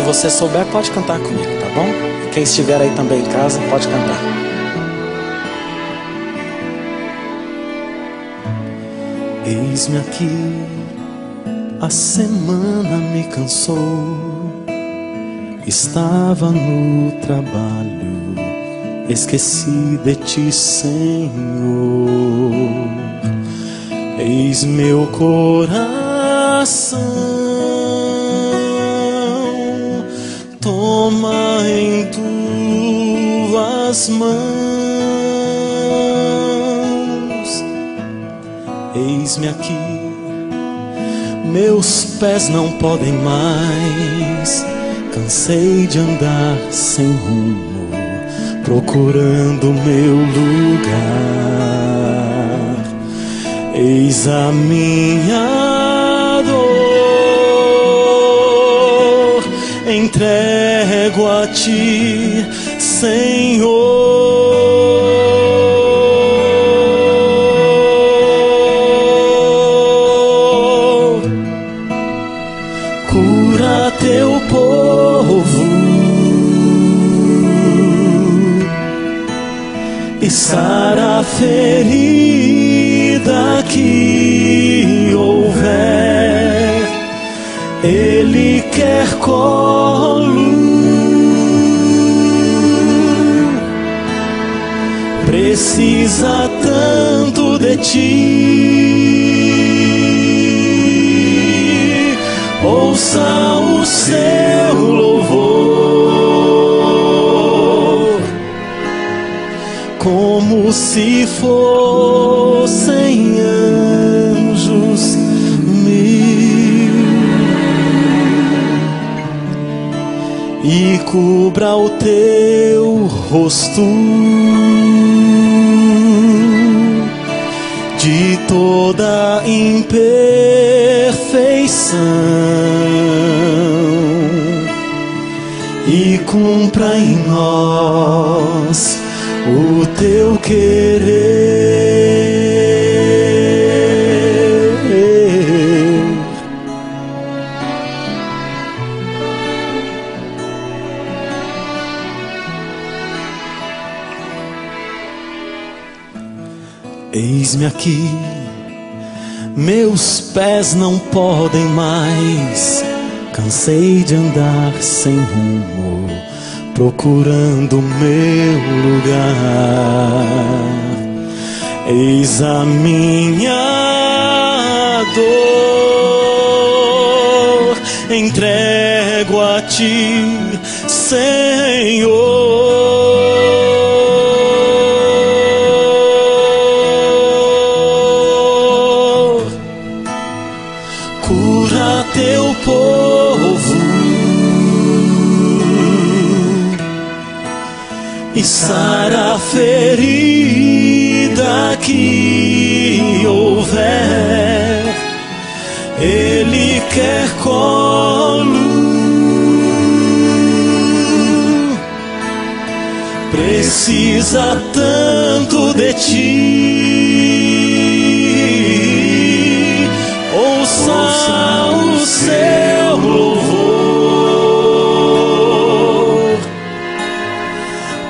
você souber, pode cantar comigo, tá bom? Quem estiver aí também em casa, pode cantar. Eis-me aqui, a semana me cansou. Estava no trabalho, esqueci de ti, Senhor. Eis meu coração, toma em tuas mãos. Eis-me aqui, meus pés não podem mais. Cansei de andar sem rumo, procurando meu lugar. Eis a minha dor, entrego a ti, Senhor. Cura teu povo e sara a ferida que houver. Ele quer colo, precisa tanto de ti. Ouça o seu louvor, como se fossem anjos mil, e cubra o teu rosto de toda imperfeição, e cumpra em nós o teu querer. Eis-me aqui, meus pés não podem mais. Cansei de andar sem rumo, procurando meu lugar. Eis a minha dor, entrego a ti, Senhor. Cura teu povo e sara a ferida que houver. Ele quer colo, precisa tanto de ti. Ouça o seu louvor,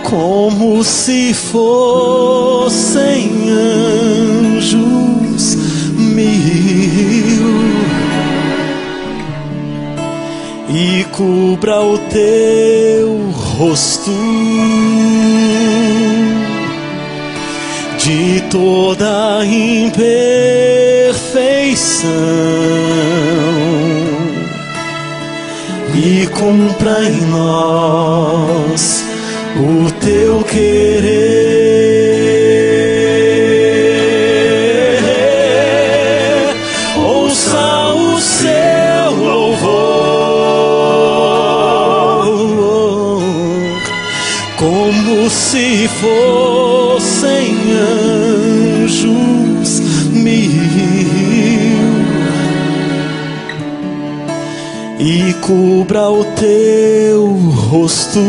como se fossem anjos mil, e cubra o teu rosto de toda imperfeição, e cumpra em nós o teu querer. Ouça o seu louvor, como se fossem anjos mil, e cubra o teu rosto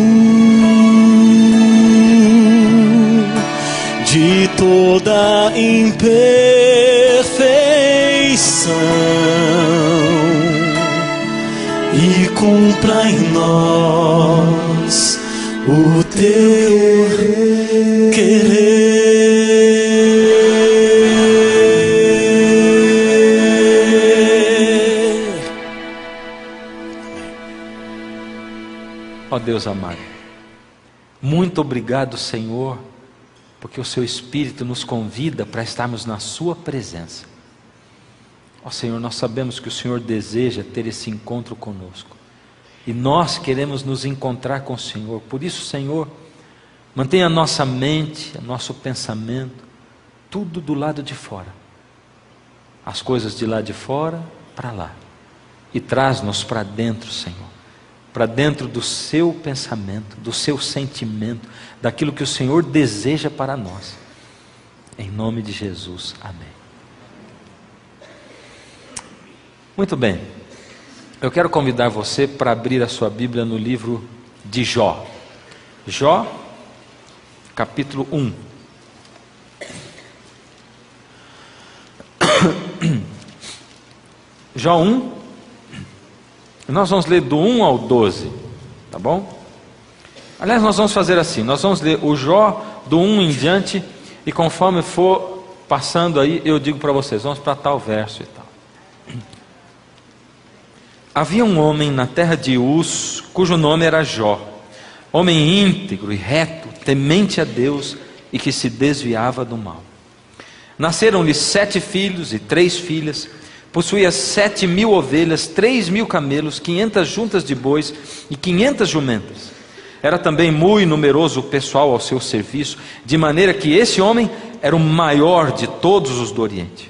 de toda imperfeição, e cumpra em nós o teu querer. Ó Deus amado, muito obrigado, Senhor, porque o Seu Espírito nos convida para estarmos na Sua presença. Ó Senhor, nós sabemos que o Senhor deseja ter esse encontro conosco, e nós queremos nos encontrar com o Senhor. Por isso, Senhor, mantenha a nossa mente, o nosso pensamento, tudo do lado de fora, as coisas de lá de fora para lá, e traz-nos para dentro, Senhor, para dentro do Seu pensamento, do Seu sentimento, daquilo que o Senhor deseja para nós. Em nome de Jesus, amém. Muito bem, eu quero convidar você para abrir a sua Bíblia no livro de Jó. Jó, capítulo 1. Jó 1. Nós vamos ler do 1 ao 12, tá bom? Aliás, nós vamos fazer assim, nós vamos ler o Jó do 1 em diante, e conforme for passando aí, eu digo para vocês, vamos para tal verso e tal. Havia um homem na terra de Uz, cujo nome era Jó, homem íntegro e reto, temente a Deus e que se desviava do mal. Nasceram-lhe 7 filhos e 3 filhas, possuía 7.000 ovelhas, 3.000 camelos, 500 juntas de bois e 500 jumentas. Era também muito numeroso o pessoal ao seu serviço, de maneira que esse homem era o maior de todos os do Oriente.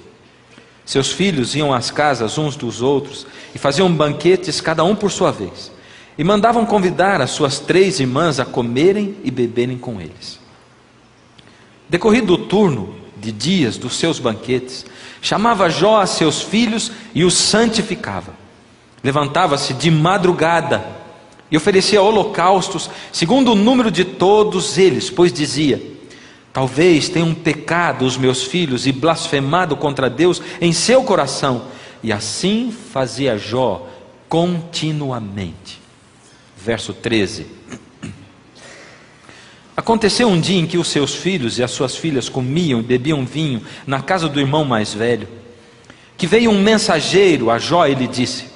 Seus filhos iam às casas uns dos outros e faziam banquetes, cada um por sua vez, e mandavam convidar as suas 3 irmãs a comerem e beberem com eles. Decorrido o turno de dias dos seus banquetes, chamava Jó a seus filhos e os santificava. Levantava-se de madrugada e oferecia holocaustos, segundo o número de todos eles, pois dizia: talvez tenham pecado os meus filhos e blasfemado contra Deus em seu coração. E assim fazia Jó continuamente. Verso 13. Aconteceu um dia em que os seus filhos e as suas filhas comiam e bebiam vinho na casa do irmão mais velho, que veio um mensageiro a Jó e lhe disse: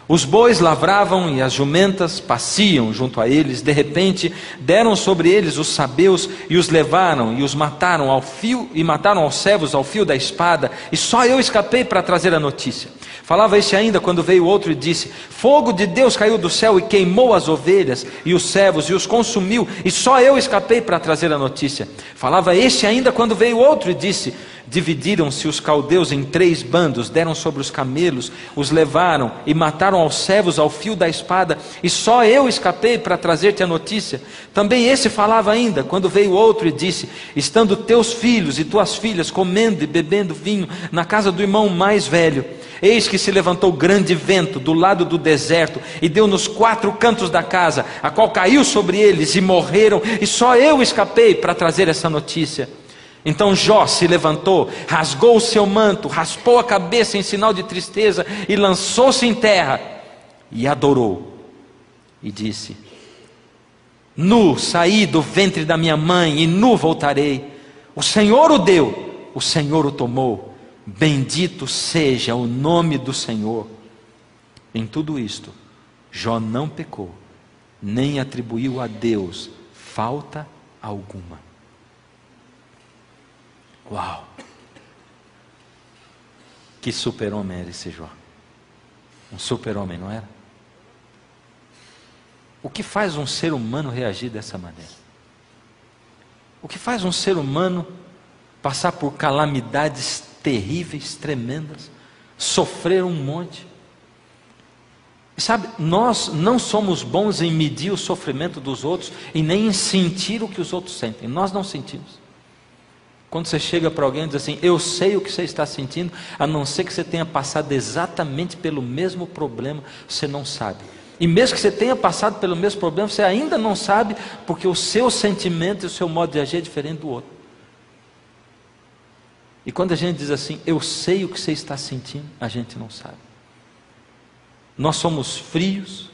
os bois lavravam e as jumentas pasciam junto a eles. De repente deram sobre eles os sabeus e os levaram e os mataram ao fio, e mataram aos servos ao fio da espada, e só eu escapei para trazer a notícia. Falava este ainda quando veio outro e disse: fogo de Deus caiu do céu e queimou as ovelhas e os servos e os consumiu, e só eu escapei para trazer a notícia. Falava este ainda quando veio outro e disse: dividiram-se os caldeus em 3 bandos, deram sobre os camelos, os levaram e mataram aos servos ao fio da espada, e só eu escapei para trazer-te a notícia. Também esse falava ainda quando veio outro e disse: estando teus filhos e tuas filhas comendo e bebendo vinho na casa do irmão mais velho, eis que se levantou grande vento do lado do deserto e deu nos 4 cantos da casa, a qual caiu sobre eles e morreram, e só eu escapei para trazer essa notícia. Então Jó se levantou, rasgou o seu manto, raspou a cabeça em sinal de tristeza e lançou-se em terra e adorou e disse: nu saí do ventre da minha mãe e nu voltarei. O Senhor o deu, o Senhor o tomou, bendito seja o nome do Senhor. Em tudo isto Jó não pecou, nem atribuiu a Deus falta alguma. Uau! Que super-homem era esse Jó. Um super-homem, não era? O que faz um ser humano reagir dessa maneira? O que faz um ser humano passar por calamidades terríveis, tremendas, sofrer um monte? E sabe, nós não somos bons em medir o sofrimento dos outros e nem em sentir o que os outros sentem. Nós não sentimos. Quando você chega para alguém e diz assim: eu sei o que você está sentindo, a não ser que você tenha passado exatamente pelo mesmo problema, você não sabe. E mesmo que você tenha passado pelo mesmo problema, você ainda não sabe, porque o seu sentimento e o seu modo de agir é diferente do outro. E quando a gente diz assim: eu sei o que você está sentindo, a gente não sabe. Nós somos frios,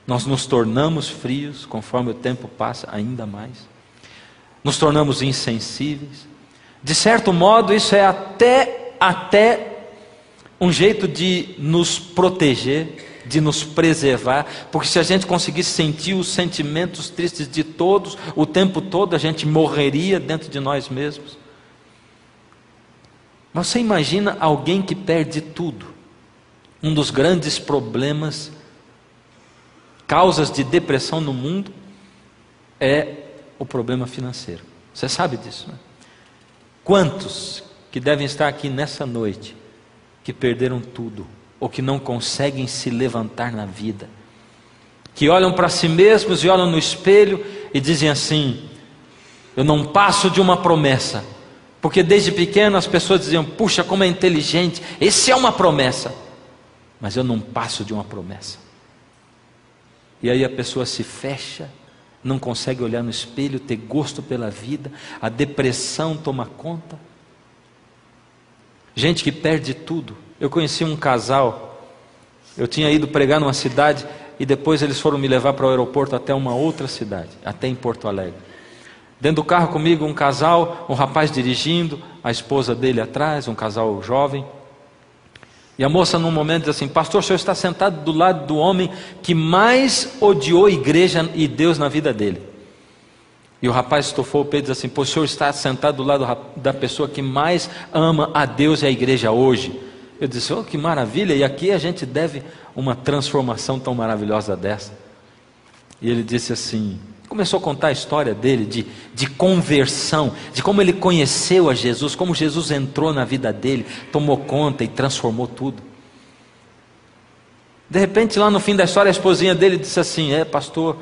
Nós nos tornamos frios, conforme o tempo passa, ainda mais. Nos tornamos insensíveis. De certo modo, isso é até um jeito de nos proteger, de nos preservar, porque se a gente conseguisse sentir os sentimentos tristes de todos, o tempo todo, a gente morreria dentro de nós mesmos. Mas você imagina alguém que perde tudo. Um dos grandes problemas, causas de depressão no mundo, é o problema financeiro. Você sabe disso, né? Quantos que devem estar aqui nessa noite, que perderam tudo, ou que não conseguem se levantar na vida, que olham para si mesmos e olham no espelho e dizem assim: eu não passo de uma promessa, porque desde pequeno as pessoas diziam: puxa, como é inteligente, esse é uma promessa, mas eu não passo de uma promessa. E aí a pessoa se fecha, não consegue olhar no espelho, ter gosto pela vida, a depressão toma conta. Gente que perde tudo. Eu conheci um casal, eu tinha ido pregar numa cidade e depois eles foram me levar para o aeroporto até uma outra cidade, até em Porto Alegre. Dentro do carro comigo um casal, um rapaz dirigindo, a esposa dele atrás, um casal jovem. E a moça num momento diz assim: pastor, o senhor está sentado do lado do homem que mais odiou a igreja e Deus na vida dele. E o rapaz estofou o peito e diz assim: pois o senhor está sentado do lado da pessoa que mais ama a Deus e a igreja hoje. Eu disse: oh, que maravilha, e aqui a gente deve uma transformação tão maravilhosa dessa. E ele disse assim, começou a contar a história dele, de conversão, de como ele conheceu a Jesus, como Jesus entrou na vida dele, tomou conta e transformou tudo. De repente, lá no fim da história, a esposinha dele disse assim: pastor,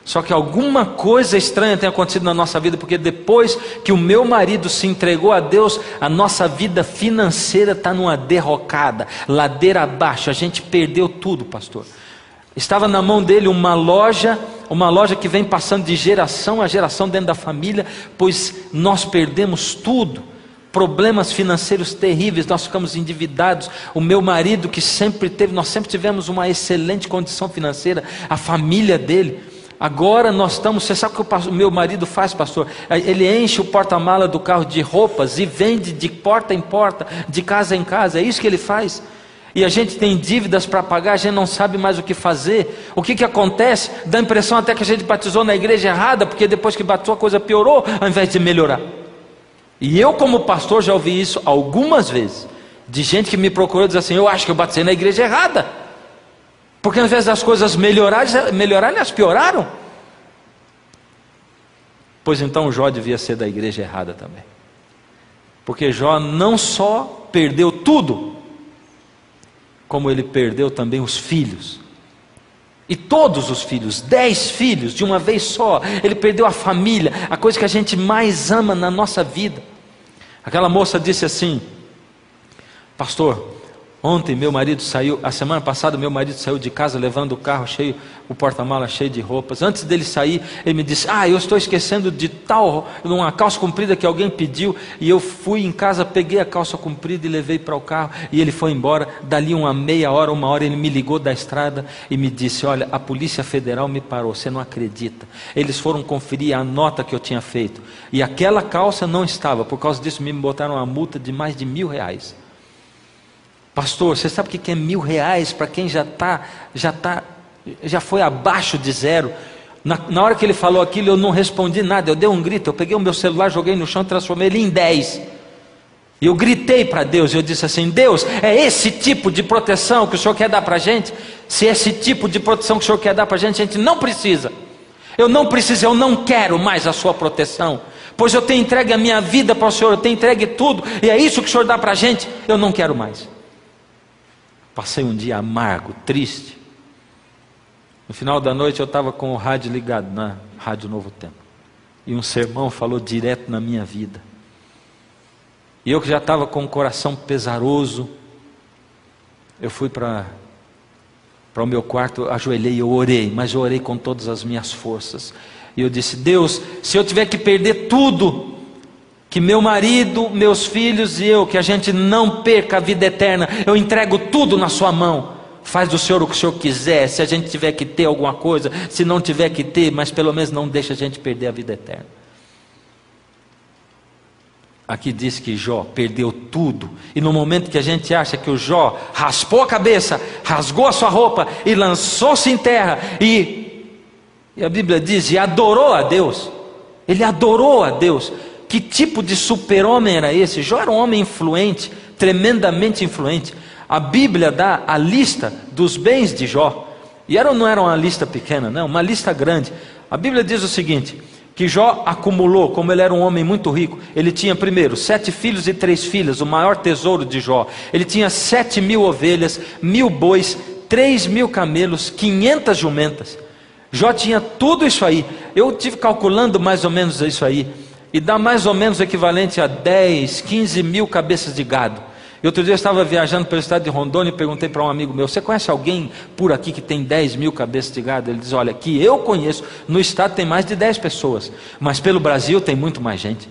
só que alguma coisa estranha tem acontecido na nossa vida, porque depois que o meu marido se entregou a Deus, a nossa vida financeira está numa derrocada, ladeira abaixo, a gente perdeu tudo, pastor. Estava na mão dele uma loja que vem passando de geração a geração dentro da família, pois nós perdemos tudo, problemas financeiros terríveis, nós ficamos endividados. O meu marido que nós sempre tivemos uma excelente condição financeira, a família dele. Agora nós estamos, você sabe o que o meu marido faz, pastor? Ele enche o porta-mala do carro de roupas e vende de porta em porta, de casa em casa, é isso que ele faz. E a gente tem dívidas para pagar, a gente não sabe mais o que fazer. O que acontece? Dá a impressão até que a gente batizou na igreja errada, porque depois que batizou a coisa piorou, ao invés de melhorar. E eu como pastor já ouvi isso algumas vezes, de gente que me procurou e diz assim: eu acho que eu batizei na igreja errada, porque ao invés das coisas melhorarem, elas pioraram. Pois então Jó devia ser da igreja errada também, porque Jó não só perdeu tudo, como ele perdeu também os filhos, e todos os filhos, 10 filhos de uma vez só. Ele perdeu a família, a coisa que a gente mais ama na nossa vida. Aquela moça disse assim: pastor, ontem meu marido saiu, a semana passada meu marido saiu de casa levando o carro cheio, o porta-mala cheio de roupas. Antes dele sair, ele me disse: eu estou esquecendo de uma calça comprida que alguém pediu, e eu fui em casa, peguei a calça comprida e levei para o carro, e ele foi embora. Dali uma meia hora, uma hora, ele me ligou da estrada e me disse: olha, a Polícia Federal me parou, você não acredita, eles foram conferir a nota que eu tinha feito, e aquela calça não estava, por causa disso me botaram uma multa de mais de R$1.000. Pastor, você sabe o que é R$1.000 para quem já foi abaixo de zero? Na hora que ele falou aquilo, eu não respondi nada, eu dei um grito, eu peguei o meu celular, joguei no chão e transformei ele em 10. E eu gritei para Deus, eu disse assim: Deus, é esse tipo de proteção que o Senhor quer dar para a gente? Se é esse tipo de proteção que o Senhor quer dar para a gente não precisa. Eu não preciso, eu não quero mais a sua proteção, pois eu tenho entregue a minha vida para o Senhor, eu tenho entregue tudo, e é isso que o Senhor dá para a gente, eu não quero mais. Passei um dia amargo, triste. No final da noite eu estava com o rádio ligado, na Rádio Novo Tempo, e um sermão falou direto na minha vida. E eu que já estava com o coração pesaroso, eu fui para o meu quarto, ajoelhei e eu orei, mas eu orei com todas as minhas forças. E eu disse: Deus, se eu tiver que perder tudo, que meu marido, meus filhos e eu, que a gente não perca a vida eterna, eu entrego tudo na sua mão, faz do Senhor o que o Senhor quiser, se a gente tiver que ter alguma coisa, se não tiver que ter, mas pelo menos não deixa a gente perder a vida eterna. Aqui diz que Jó perdeu tudo, e no momento que a gente acha que o Jó raspou a cabeça, rasgou a sua roupa e lançou-se em terra, e a Bíblia diz, e adorou a Deus. Ele adorou a Deus. Que tipo de super-homem era esse? Jó era um homem influente, tremendamente influente. A Bíblia dá a lista dos bens de Jó, e não era uma lista pequena, não, uma lista grande. A Bíblia diz o seguinte, que Jó acumulou, como ele era um homem muito rico, ele tinha primeiro 7 filhos e 3 filhas, o maior tesouro de Jó. Ele tinha 7.000 ovelhas, 1.000 bois, 3.000 camelos, 500 jumentas. Jó tinha tudo isso aí. Eu tive calculando mais ou menos isso aí, e dá mais ou menos o equivalente a 10, 15 mil cabeças de gado. E outro dia eu estava viajando pelo estado de Rondônia e perguntei para um amigo meu, você conhece alguém por aqui que tem 10 mil cabeças de gado? Ele diz, olha, que eu conheço, no estado tem mais de 10 pessoas, mas pelo Brasil tem muito mais gente.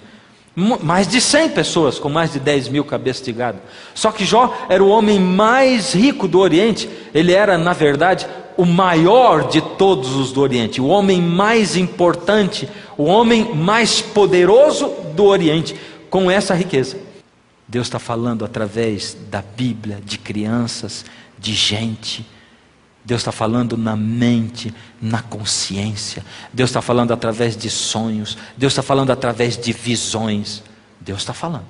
Mais de 100 pessoas com mais de 10 mil cabeças de gado. Só que Jó era o homem mais rico do Oriente. Ele era, na verdade, o maior de todos os do Oriente, o homem mais importante, o homem mais poderoso do Oriente, com essa riqueza. Deus está falando através da Bíblia, de crianças, de gente. Deus está falando na mente, na consciência. Deus está falando através de sonhos. Deus está falando através de visões. Deus está falando.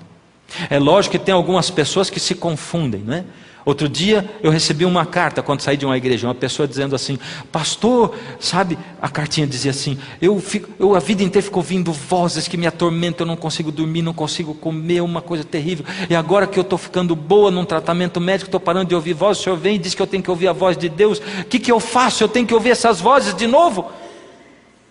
É lógico que tem algumas pessoas que se confundem, não é? Outro dia eu recebi uma carta quando saí de uma igreja, uma pessoa dizendo assim, pastor, sabe, a cartinha dizia assim, eu a vida inteira fico ouvindo vozes que me atormentam, eu não consigo dormir, não consigo comer, uma coisa terrível, e agora que eu estou ficando boa num tratamento médico, estou parando de ouvir vozes, o senhor vem e diz que eu tenho que ouvir a voz de Deus, o que eu faço? Eu tenho que ouvir essas vozes de novo?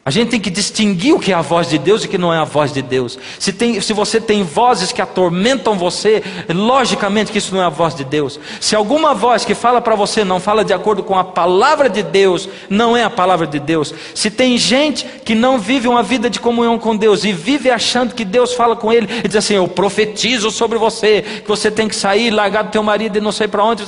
A gente tem que distinguir o que é a voz de Deus e o que não é a voz de Deus. Se você tem vozes que atormentam você, logicamente que isso não é a voz de Deus. Se alguma voz que fala para você não fala de acordo com a palavra de Deus, não é a palavra de Deus. Se tem gente que não vive uma vida de comunhão com Deus e vive achando que Deus fala com ele e diz assim, eu profetizo sobre você, que você tem que sair, largar do teu marido e não sei para onde,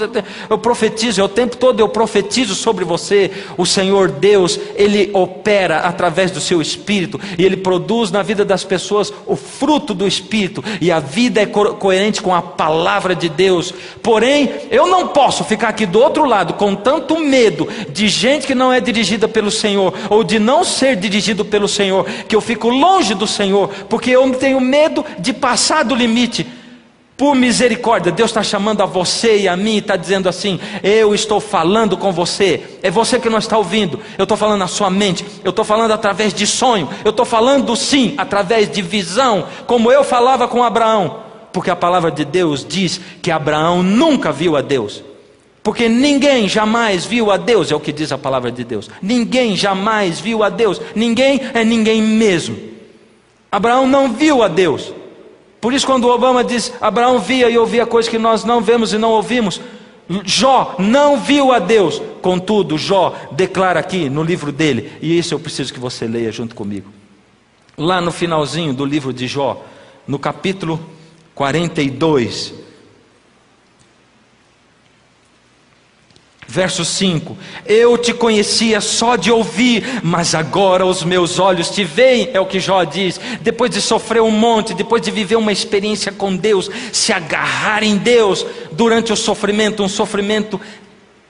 eu profetizo, o tempo todo eu profetizo sobre você. O Senhor Deus, Ele opera através do seu Espírito, e Ele produz na vida das pessoas o fruto do Espírito, e a vida é coerente com a palavra de Deus. Porém, eu não posso ficar aqui do outro lado com tanto medo de gente que não é dirigida pelo Senhor, ou de não ser dirigido pelo Senhor, que eu fico longe do Senhor, porque eu tenho medo de passar do limite. Por misericórdia, Deus está chamando a você e a mim, e está dizendo assim, eu estou falando com você, é você que não está ouvindo, eu estou falando na sua mente, eu estou falando através de sonho, eu estou falando sim, através de visão, como eu falava com Abraão, porque a palavra de Deus diz que Abraão nunca viu a Deus, porque ninguém jamais viu a Deus, é o que diz a palavra de Deus, ninguém jamais viu a Deus, ninguém é ninguém mesmo. Abraão não viu a Deus. Por isso quando Obama diz, Abraão via e ouvia coisas que nós não vemos e não ouvimos, Jó não viu a Deus. Contudo, Jó declara aqui no livro dele, e isso eu preciso que você leia junto comigo, lá no finalzinho do livro de Jó, no capítulo 42, verso 5, eu te conhecia só de ouvir, mas agora os meus olhos te veem, é o que Jó diz, depois de sofrer um monte, depois de viver uma experiência com Deus, se agarrar em Deus, durante o sofrimento, um sofrimento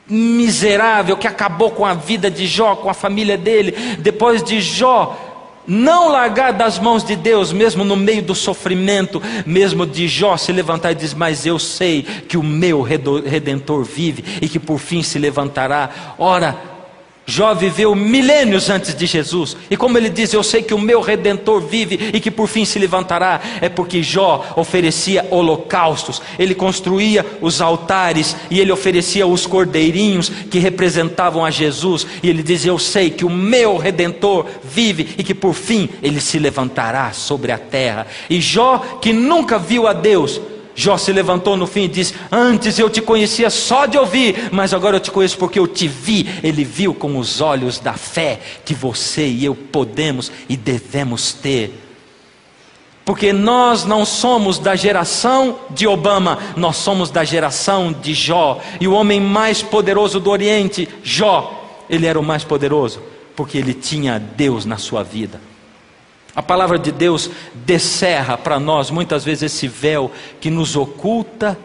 miserável, que acabou com a vida de Jó, com a família dele, depois de Jó não largar das mãos de Deus, mesmo no meio do sofrimento, mesmo de Jó se levantar e diz, mas eu sei que o meu Redentor vive, e que por fim se levantará. Ora, Jó viveu milênios antes de Jesus, e como ele diz, eu sei que o meu Redentor vive e que por fim se levantará, é porque Jó oferecia holocaustos, ele construía os altares, e ele oferecia os cordeirinhos que representavam a Jesus, e ele diz, eu sei que o meu Redentor vive e que por fim ele se levantará sobre a terra. E Jó, que nunca viu a Deus, Jó se levantou no fim e disse, antes eu te conhecia só de ouvir, mas agora eu te conheço porque eu te vi. Ele viu com os olhos da fé que você e eu podemos e devemos ter. Porque nós não somos da geração de Obama, nós somos da geração de Jó. E o homem mais poderoso do Oriente, Jó, ele era o mais poderoso, porque ele tinha Deus na sua vida. A palavra de Deus descerra para nós muitas vezes esse véu que nos oculta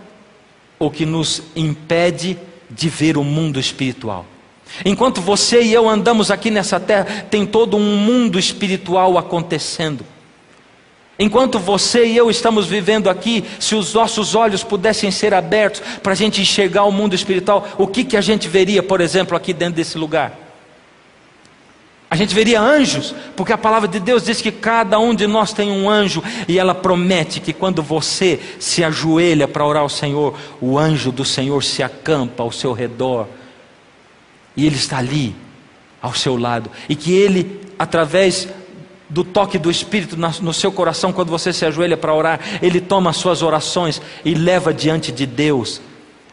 ou que nos impede de ver o mundo espiritual. Enquanto você e eu andamos aqui nessa terra, tem todo um mundo espiritual acontecendo. Enquanto você e eu estamos vivendo aqui, se os nossos olhos pudessem ser abertos para a gente enxergar o mundo espiritual, o que a gente veria, por exemplo, aqui dentro desse lugar? A gente veria anjos, porque a palavra de Deus diz que cada um de nós tem um anjo, e ela promete que quando você se ajoelha para orar ao Senhor, o anjo do Senhor se acampa ao seu redor, e ele está ali, ao seu lado, e que ele, através do toque do Espírito no seu coração, quando você se ajoelha para orar, ele toma as suas orações e leva diante de Deus.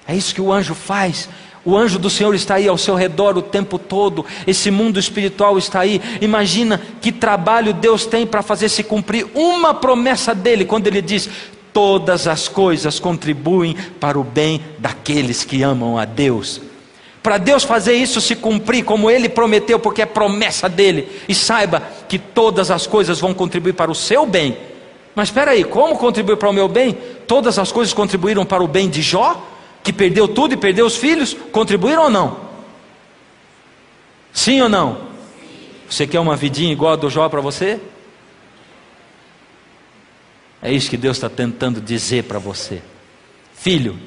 É isso que o anjo faz. O anjo do Senhor está aí ao seu redor o tempo todo. Esse mundo espiritual está aí. Imagina que trabalho Deus tem para fazer se cumprir uma promessa dele, quando ele diz: todas as coisas contribuem para o bem daqueles que amam a Deus. Para Deus fazer isso se cumprir como Ele prometeu, porque é promessa dEle. E saiba que todas as coisas vão contribuir para o seu bem. Mas espera aí, como contribuir para o meu bem? Todas as coisas contribuíram para o bem de Jó, que perdeu tudo e perdeu os filhos? Contribuíram ou não? Sim ou não? Você quer uma vidinha igual a do Jó para você? É isso que Deus está tentando dizer para você. Filho,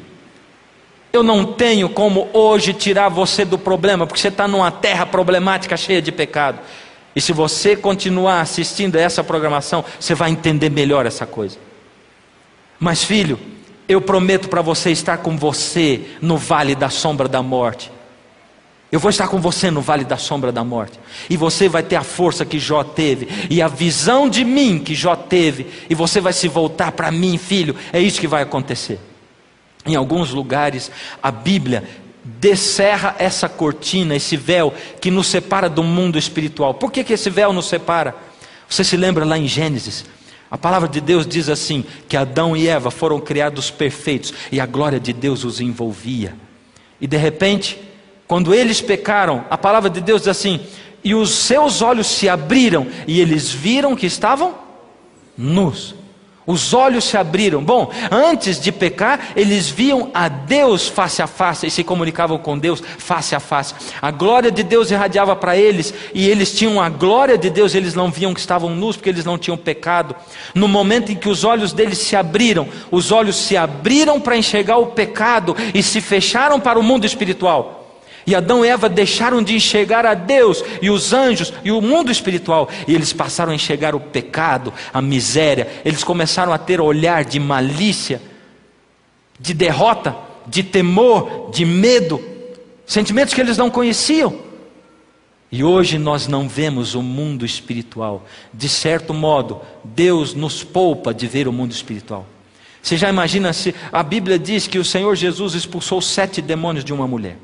eu não tenho como hoje tirar você do problema, porque você está numa terra problemática cheia de pecado. E se você continuar assistindo a essa programação, você vai entender melhor essa coisa. Mas filho, eu prometo para você estar com você no vale da sombra da morte. Eu vou estar com você no vale da sombra da morte. E você vai ter a força que Jó teve, e a visão de mim que Jó teve, e você vai se voltar para mim, filho. É isso que vai acontecer. Em alguns lugares a Bíblia descerra essa cortina, esse véu que nos separa do mundo espiritual. Por que esse véu nos separa? Você se lembra lá em Gênesis? A palavra de Deus diz assim, que Adão e Eva foram criados perfeitos, e a glória de Deus os envolvia. E de repente, quando eles pecaram, a palavra de Deus diz assim: e os seus olhos se abriram, e eles viram que estavam nus. Os olhos se abriram. Bom, antes de pecar, eles viam a Deus face a face, e se comunicavam com Deus face a face. A glória de Deus irradiava para eles, e eles tinham a glória de Deus. Eles não viam que estavam nus, porque eles não tinham pecado. No momento em que os olhos deles se abriram, os olhos se abriram para enxergar o pecado, e se fecharam para o mundo espiritual. E Adão e Eva deixaram de enxergar a Deus e os anjos e o mundo espiritual, e eles passaram a enxergar o pecado, a miséria. Eles começaram a ter olhar de malícia, de derrota, de temor, de medo, sentimentos que eles não conheciam. E hoje nós não vemos o mundo espiritual. De certo modo, Deus nos poupa de ver o mundo espiritual. Você já imagina, se a Bíblia diz que o Senhor Jesus expulsou 7 demônios de uma mulher.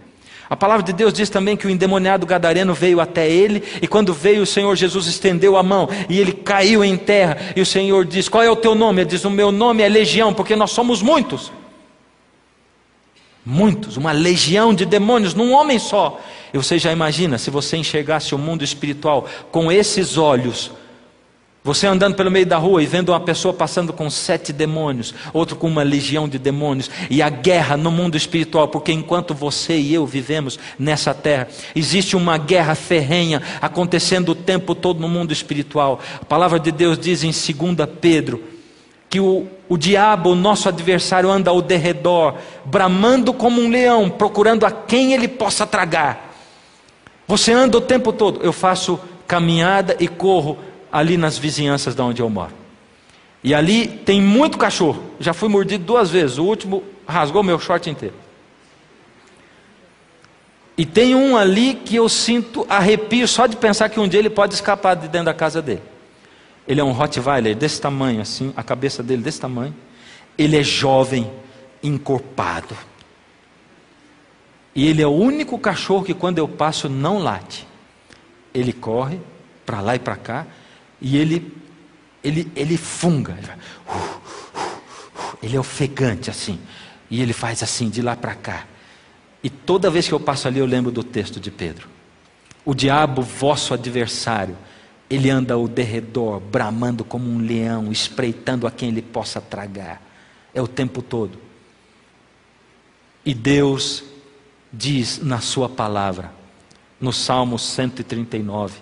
A palavra de Deus diz também que o endemoniado gadareno veio até ele, e quando veio, o Senhor Jesus estendeu a mão, e ele caiu em terra, e o Senhor diz: qual é o teu nome? Ele diz: o meu nome é Legião, porque nós somos muitos. Muitos, uma legião de demônios num homem só. E você já imagina, se você enxergasse o mundo espiritual com esses olhos, você andando pelo meio da rua e vendo uma pessoa passando com 7 demônios, outro com uma legião de demônios, e a guerra no mundo espiritual, porque enquanto você e eu vivemos nessa terra, existe uma guerra ferrenha acontecendo o tempo todo no mundo espiritual. A palavra de Deus diz em 2 Pedro, que o diabo, o nosso adversário, anda ao derredor, bramando como um leão, procurando a quem ele possa tragar. Você anda o tempo todo. Eu faço caminhada e corro ali nas vizinhanças de onde eu moro, e ali tem muito cachorro. Já fui mordido 2 vezes, o último rasgou meu short inteiro. E tem um ali que eu sinto arrepio só de pensar que um dia ele pode escapar de dentro da casa dele. Ele é um Rottweiler desse tamanho assim, a cabeça dele desse tamanho. Ele é jovem, encorpado, e ele é o único cachorro que quando eu passo não late. Ele corre para lá e para cá, e ele ele funga, ele é ofegante assim, e ele faz assim, de lá para cá. E toda vez que eu passo ali eu lembro do texto de Pedro. O diabo, vosso adversário, ele anda ao derredor, bramando como um leão, espreitando a quem ele possa tragar. É o tempo todo. E Deus diz na sua palavra, no Salmo 139,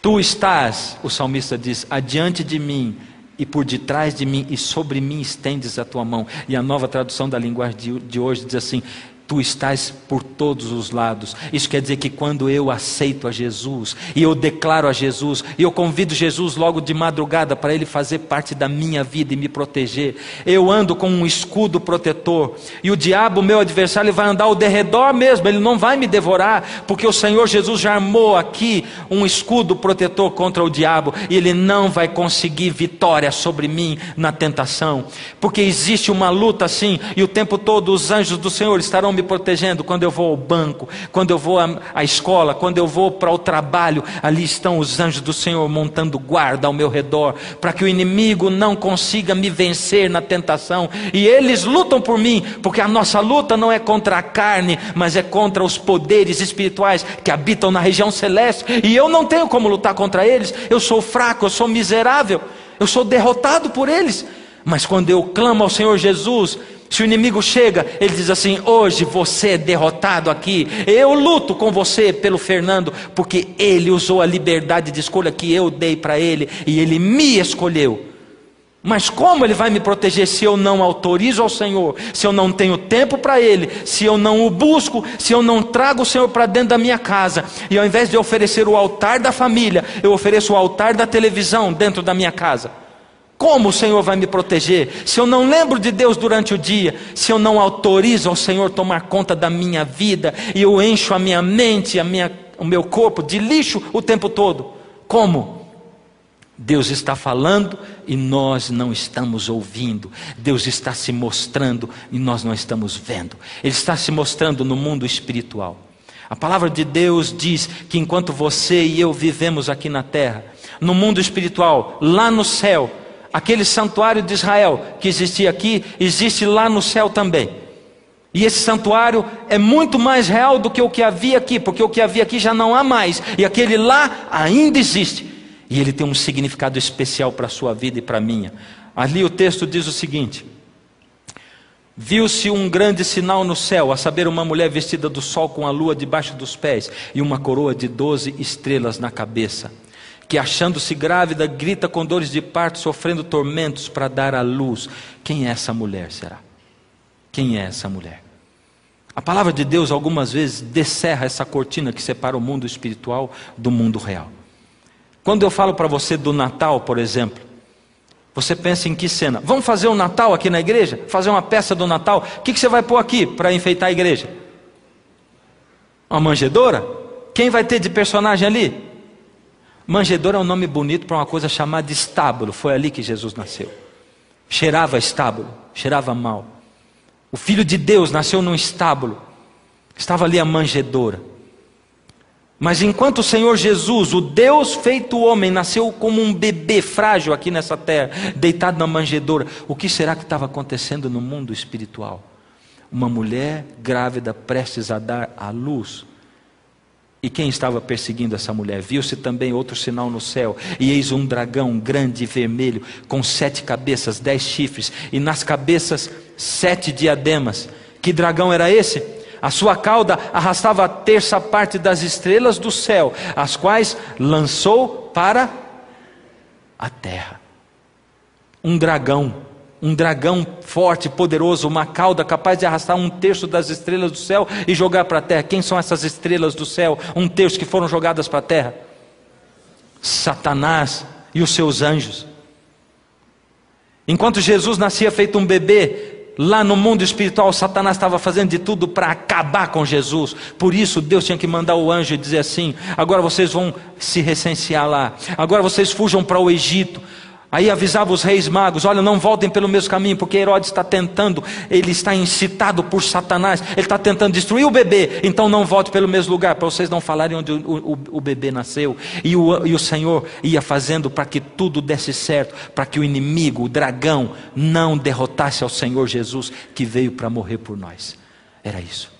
tu estás, o salmista diz, adiante de mim e por detrás de mim, e sobre mim estendes a tua mão. E a nova tradução da linguagem de hoje diz assim, tu estás por todos os lados. Isso quer dizer que quando eu aceito a Jesus, e eu declaro a Jesus, e eu convido Jesus logo de madrugada para Ele fazer parte da minha vida e me proteger, eu ando com um escudo protetor, e o diabo, meu adversário, ele vai andar ao derredor mesmo, ele não vai me devorar, porque o Senhor Jesus já armou aqui um escudo protetor contra o diabo, e ele não vai conseguir vitória sobre mim na tentação, porque existe uma luta assim, e o tempo todo os anjos do Senhor estarão me protegendo. Quando eu vou ao banco, quando eu vou à escola, quando eu vou para o trabalho, ali estão os anjos do Senhor montando guarda ao meu redor, para que o inimigo não consiga me vencer na tentação, e eles lutam por mim, porque a nossa luta não é contra a carne, mas é contra os poderes espirituais que habitam na região celeste, e eu não tenho como lutar contra eles, eu sou fraco, eu sou miserável, eu sou derrotado por eles. Mas quando eu clamo ao Senhor Jesus, se o inimigo chega, ele diz assim, hoje você é derrotado aqui, eu luto com você pelo Fernando, porque ele usou a liberdade de escolha que eu dei para ele, e ele me escolheu. Mas como ele vai me proteger se eu não autorizo ao Senhor, se eu não tenho tempo para ele, se eu não o busco, se eu não trago o Senhor para dentro da minha casa, e ao invés de oferecer o altar da família, eu ofereço o altar da televisão dentro da minha casa? Como o Senhor vai me proteger? Se eu não lembro de Deus durante o dia, se eu não autorizo ao Senhor tomar conta da minha vida, e eu encho a minha mente, o meu corpo de lixo o tempo todo, como? Deus está falando e nós não estamos ouvindo. Deus está se mostrando e nós não estamos vendo. Ele está se mostrando no mundo espiritual. A palavra de Deus diz que enquanto você e eu vivemos aqui na terra, no mundo espiritual, lá no céu, aquele santuário de Israel que existia aqui, existe lá no céu também. E esse santuário é muito mais real do que o que havia aqui, porque o que havia aqui já não há mais, e aquele lá ainda existe. E ele tem um significado especial para a sua vida e para a minha. Ali o texto diz o seguinte: viu-se um grande sinal no céu, a saber, uma mulher vestida do sol com a lua debaixo dos pés, e uma coroa de 12 estrelas na cabeça, que achando-se grávida, grita com dores de parto, sofrendo tormentos para dar à luz. Quem é essa mulher, será? Quem é essa mulher? A palavra de Deus algumas vezes descerra essa cortina que separa o mundo espiritual do mundo real. Quando eu falo para você do Natal, por exemplo, você pensa em que cena? Vamos fazer um Natal aqui na igreja? Fazer uma peça do Natal? O que você vai pôr aqui para enfeitar a igreja? Uma manjedoura? Quem vai ter de personagem ali? Manjedoura é um nome bonito para uma coisa chamada estábulo. Foi ali que Jesus nasceu. Cheirava estábulo, cheirava mal. O Filho de Deus nasceu num estábulo. Estava ali a manjedoura. Mas enquanto o Senhor Jesus, o Deus feito homem, nasceu como um bebê frágil aqui nessa terra, deitado na manjedoura, o que será que estava acontecendo no mundo espiritual? Uma mulher grávida prestes a dar à luz. E quem estava perseguindo essa mulher? Viu-se também outro sinal no céu, e eis um dragão grande e vermelho, com 7 cabeças, 10 chifres, e nas cabeças 7 diademas. Que dragão era esse? A sua cauda arrastava a terça parte das estrelas do céu, as quais lançou para a terra. Um dragão forte, poderoso, uma cauda capaz de arrastar 1/3 das estrelas do céu e jogar para a terra. Quem são essas estrelas do céu? 1/3 que foram jogadas para a terra? Satanás e os seus anjos. Enquanto Jesus nascia feito um bebê, lá no mundo espiritual, Satanás estava fazendo de tudo para acabar com Jesus. Por isso Deus tinha que mandar o anjo e dizer assim: agora vocês vão se recensear lá, agora vocês fujam para o Egito, Aí avisava os reis magos: olha, não voltem pelo mesmo caminho, porque Herodes está tentando, ele está incitado por Satanás, ele está tentando destruir o bebê, então não volte pelo mesmo lugar, para vocês não falarem onde o bebê nasceu. E o Senhor ia fazendo para que tudo desse certo, para que o inimigo, o dragão, não derrotasse ao Senhor Jesus, que veio para morrer por nós. Era isso.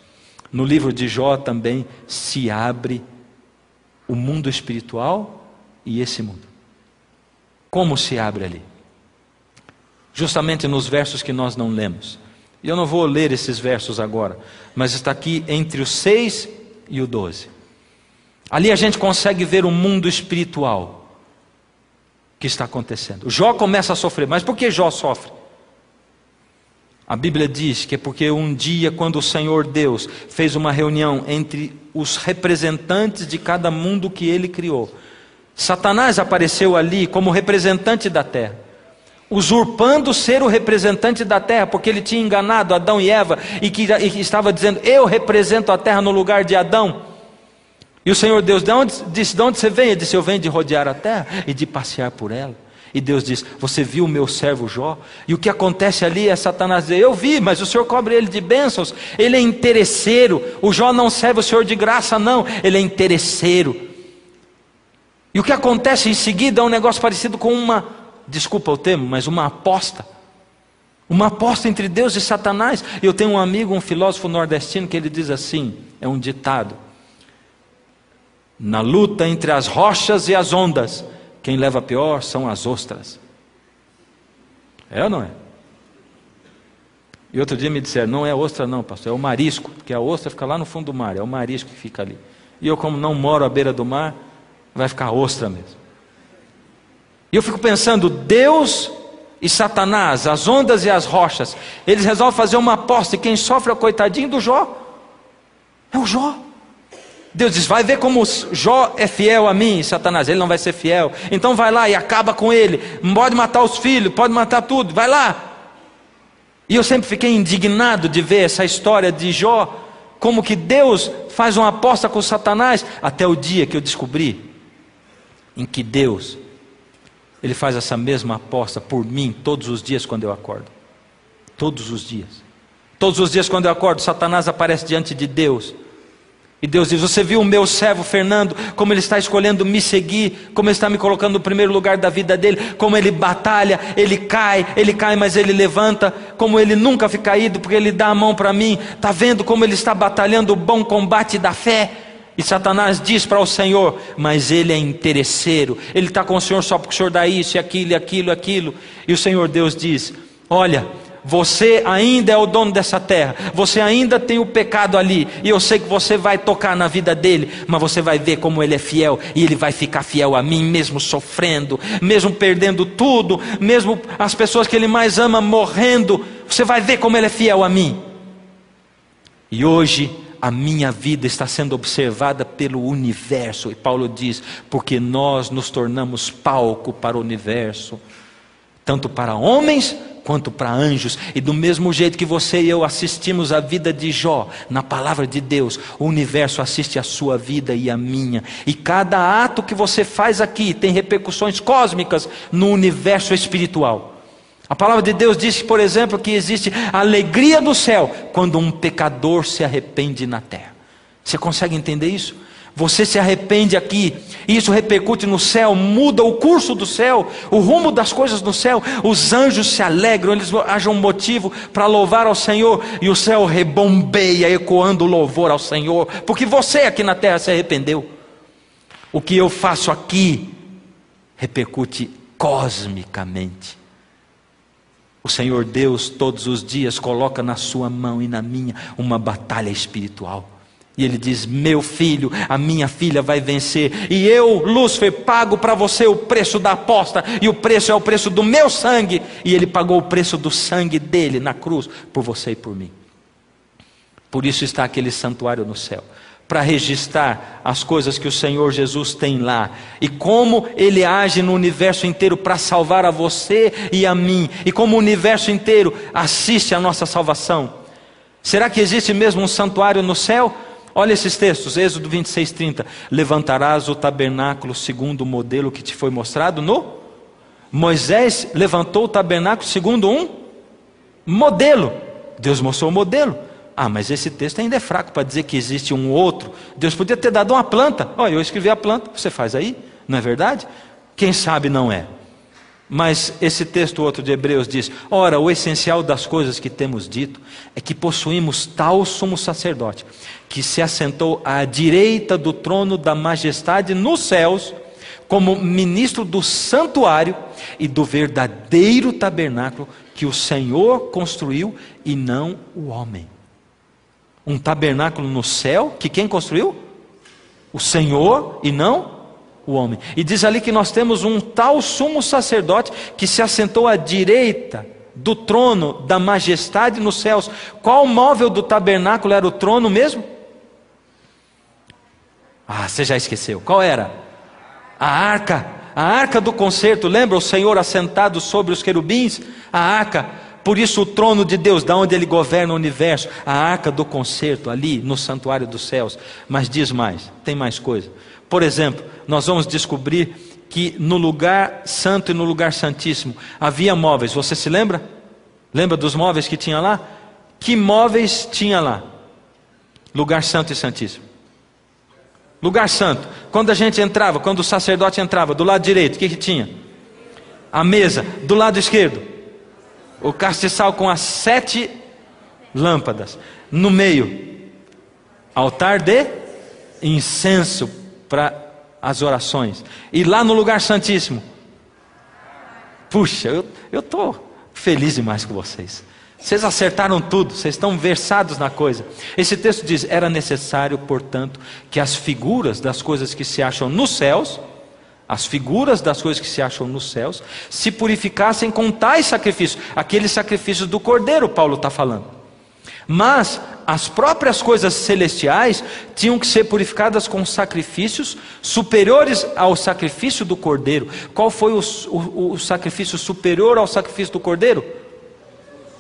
No livro de Jó também se abre o mundo espiritual e esse mundo. Como se abre ali? Justamente nos versos que nós não lemos. E eu não vou ler esses versos agora, mas está aqui entre o 6 e o 12. Ali a gente consegue ver o mundo espiritual que está acontecendo. Jó começa a sofrer, mas por que Jó sofre? A Bíblia diz que é porque um dia, quando o Senhor Deus fez uma reunião entre os representantes de cada mundo que Ele criou, Satanás apareceu ali como representante da terra, usurpando ser o representante da terra, porque ele tinha enganado Adão e Eva, e que estava dizendo: eu represento a terra no lugar de Adão. E o Senhor Deus disse: de onde você vem? Ele disse: eu venho de rodear a terra e de passear por ela. E Deus diz: você viu o meu servo Jó? E o que acontece ali é Satanás dizer: eu vi, mas o Senhor cobre ele de bênçãos, ele é interesseiro. O Jó não serve o Senhor de graça, não, ele é interesseiro. E o que acontece em seguida é um negócio parecido com desculpa o termo, mas uma aposta. Uma aposta entre Deus e Satanás. Eu tenho um amigo, um filósofo nordestino, que ele diz assim, é um ditado: na luta entre as rochas e as ondas, quem leva pior são as ostras. É ou não é? E outro dia me disseram: não é ostra não, pastor, é o marisco, porque a ostra fica lá no fundo do mar, é o marisco que fica ali. E eu, como não moro à beira do mar, vai ficar ostra mesmo. E eu fico pensando, Deus e Satanás, as ondas e as rochas, eles resolvem fazer uma aposta, e quem sofre é o coitadinho do Jó. É o Jó. Deus diz: vai ver como Jó é fiel a mim. E Satanás: ele não vai ser fiel, então vai lá e acaba com ele. Pode matar os filhos, pode matar tudo, vai lá. E eu sempre fiquei indignado de ver essa história de Jó, como que Deus faz uma aposta com Satanás, até o dia que eu descobri em que Deus, Ele faz essa mesma aposta por mim todos os dias quando eu acordo. Todos os dias. Todos os dias quando eu acordo, Satanás aparece diante de Deus. E Deus diz: você viu o meu servo Fernando, como ele está escolhendo me seguir, como ele está me colocando no primeiro lugar da vida dele, como ele batalha, ele cai, mas ele levanta, como ele nunca fica caído, porque ele dá a mão para mim. Está vendo como ele está batalhando o bom combate da fé? E Satanás diz para o Senhor: mas ele é interesseiro, ele está com o Senhor só porque o Senhor dá isso e aquilo, e aquilo, aquilo. E o Senhor Deus diz: olha, você ainda é o dono dessa terra, você ainda tem o pecado ali, e eu sei que você vai tocar na vida dele, mas você vai ver como ele é fiel, e ele vai ficar fiel a mim, mesmo sofrendo, mesmo perdendo tudo, mesmo as pessoas que ele mais ama morrendo, você vai ver como ele é fiel a mim. E hoje a minha vida está sendo observada pelo universo, e Paulo diz: porque nós nos tornamos palco para o universo, tanto para homens quanto para anjos. E do mesmo jeito que você e eu assistimos a vida de Jó na palavra de Deus, o universo assiste a sua vida e a minha, e cada ato que você faz aqui tem repercussões cósmicas no universo espiritual. A palavra de Deus diz, por exemplo, que existe a alegria do céu quando um pecador se arrepende na terra. Você consegue entender isso? Você se arrepende aqui, e isso repercute no céu, muda o curso do céu, o rumo das coisas no céu. Os anjos se alegram, eles acham um motivo para louvar ao Senhor, e o céu rebombeia, ecoando o louvor ao Senhor, porque você aqui na terra se arrependeu. O que eu faço aqui repercute cosmicamente. O Senhor Deus todos os dias coloca na sua mão e na minha uma batalha espiritual. E Ele diz: meu filho, a minha filha vai vencer. E eu, Lúcifer, pago para você o preço da aposta. E o preço é o preço do meu sangue. E Ele pagou o preço do sangue dele na cruz, por você e por mim. Por isso está aquele santuário no céu, para registrar as coisas que o Senhor Jesus tem lá, e como Ele age no universo inteiro para salvar a você e a mim, e como o universo inteiro assiste à nossa salvação. Será que existe mesmo um santuário no céu? Olha esses textos, Êxodo 26:30. Levantarás o tabernáculo segundo o modelo que te foi mostrado Moisés levantou o tabernáculo segundo um modelo. Deus mostrou o modelo. Ah, mas esse texto ainda é fraco para dizer que existe um outro. Deus podia ter dado uma planta. Olha, eu escrevi a planta, você faz aí, não é verdade? Quem sabe não é. Mas esse texto outro de Hebreus diz: ora, o essencial das coisas que temos dito é que possuímos tal sumo sacerdote, que se assentou à direita do trono da majestade nos céus, como ministro do santuário e do verdadeiro tabernáculo que o Senhor construiu e não o homem. Um tabernáculo no céu, que quem construiu? O Senhor e não o homem. E diz ali que nós temos um tal sumo sacerdote que se assentou à direita do trono da majestade nos céus. Qual móvel do tabernáculo era o trono mesmo? Ah, você já esqueceu. Qual era? A arca do concerto. Lembra o Senhor assentado sobre os querubins? A arca. Por isso o trono de Deus, da onde Ele governa o universo, a arca do concerto, ali no santuário dos céus. Mas diz mais, tem mais coisa. Por exemplo, nós vamos descobrir que no lugar santo e no lugar santíssimo havia móveis. Você se lembra? Lembra dos móveis que tinha lá? Que móveis tinha lá? Lugar santo e santíssimo. Lugar santo. Quando a gente entrava, quando o sacerdote entrava, do lado direito, o que tinha? A mesa. Do lado esquerdo, o castiçal com as 7 lâmpadas. No meio, altar de incenso para as orações. E lá no lugar santíssimo, puxa, eu estou feliz demais com vocês. Vocês acertaram tudo, vocês estão versados na coisa. Esse texto diz: era necessário, portanto, que as figuras das coisas que se acham nos céus, as figuras das coisas que se acham nos céus, se purificassem com tais sacrifícios, aqueles sacrifícios do Cordeiro, Paulo está falando. Mas as próprias coisas celestiais tinham que ser purificadas com sacrifícios superiores ao sacrifício do Cordeiro. Qual foi o sacrifício superior ao sacrifício do Cordeiro?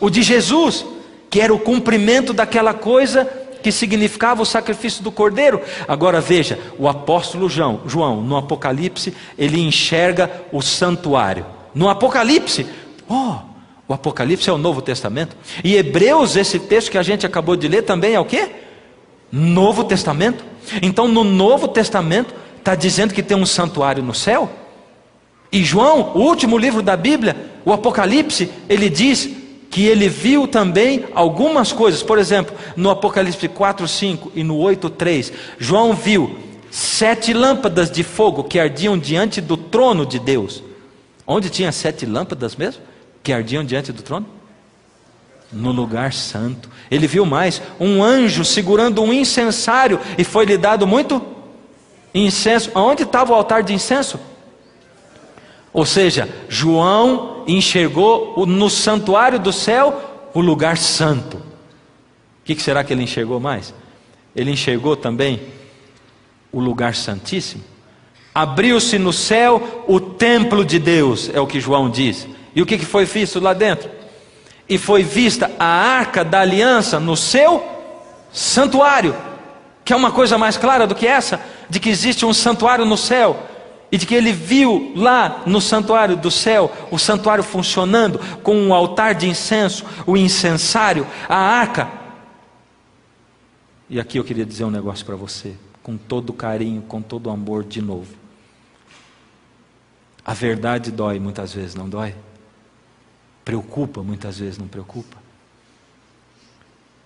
O de Jesus, que era o cumprimento daquela coisa que significava o sacrifício do Cordeiro. Agora veja, o apóstolo João, no Apocalipse, ele enxerga o santuário. No Apocalipse, o Apocalipse é o Novo Testamento. E Hebreus, esse texto que a gente acabou de ler, também é o quê? Novo Testamento. Então no Novo Testamento está dizendo que tem um santuário no céu. E João, o último livro da Bíblia, o Apocalipse, ele diz que ele viu também algumas coisas. Por exemplo, no Apocalipse 4:5 e no 8:3, João viu 7 lâmpadas de fogo que ardiam diante do trono de Deus. Onde tinha 7 lâmpadas mesmo? Que ardiam diante do trono? No lugar santo. Ele viu mais, um anjo segurando um incensário, e foi-lhe dado muito incenso. Onde estava o altar de incenso? Ou seja, João enxergou no santuário do céu o lugar santo. O que será que ele enxergou mais? Ele enxergou também o lugar santíssimo. Abriu-se no céu o templo de Deus, é o que João diz. E o que foi visto lá dentro? E foi vista a arca da aliança no seu santuário. Que é uma coisa mais clara do que essa, de que existe um santuário no céu. E de que ele viu lá no santuário do céu, o santuário funcionando, com um altar de incenso, o incensário, a arca. E aqui eu queria dizer um negócio para você, com todo carinho, com todo amor de novo. A verdade dói muitas vezes, não dói? Preocupa muitas vezes, não preocupa?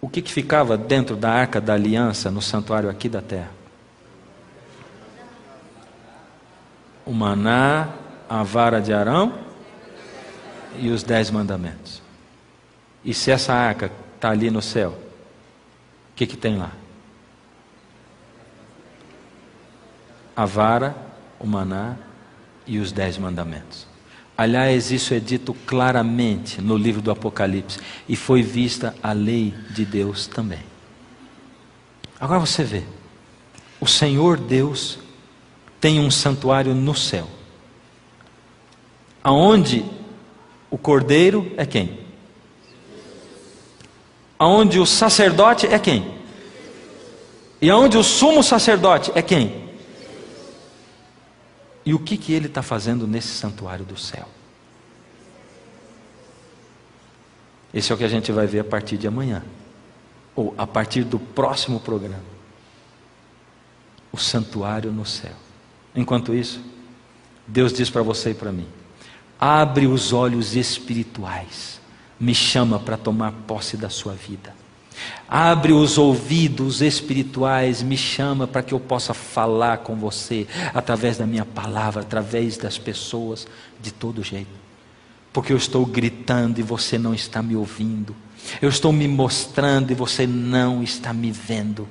O que ficava dentro da arca da aliança no santuário aqui da terra? O maná, a vara de Arão e os 10 mandamentos. E se essa arca está ali no céu, o que tem lá? A vara, o maná e os 10 mandamentos. Aliás, isso é dito claramente no livro do Apocalipse. E foi vista a lei de Deus também. Agora você vê, o Senhor Deus tem um santuário no céu, aonde o cordeiro é quem? Aonde o sacerdote é quem? E aonde o sumo sacerdote é quem? E o que ele está fazendo nesse santuário do céu? Esse é o que a gente vai ver a partir de amanhã, ou a partir do próximo programa. O santuário no céu. Enquanto isso, Deus diz para você e para mim: abre os olhos espirituais, me chama para tomar posse da sua vida. Abre os ouvidos espirituais, me chama para que eu possa falar com você através da minha palavra, através das pessoas, de todo jeito. Porque eu estou gritando e você não está me ouvindo. Eu estou me mostrando e você não está me vendo.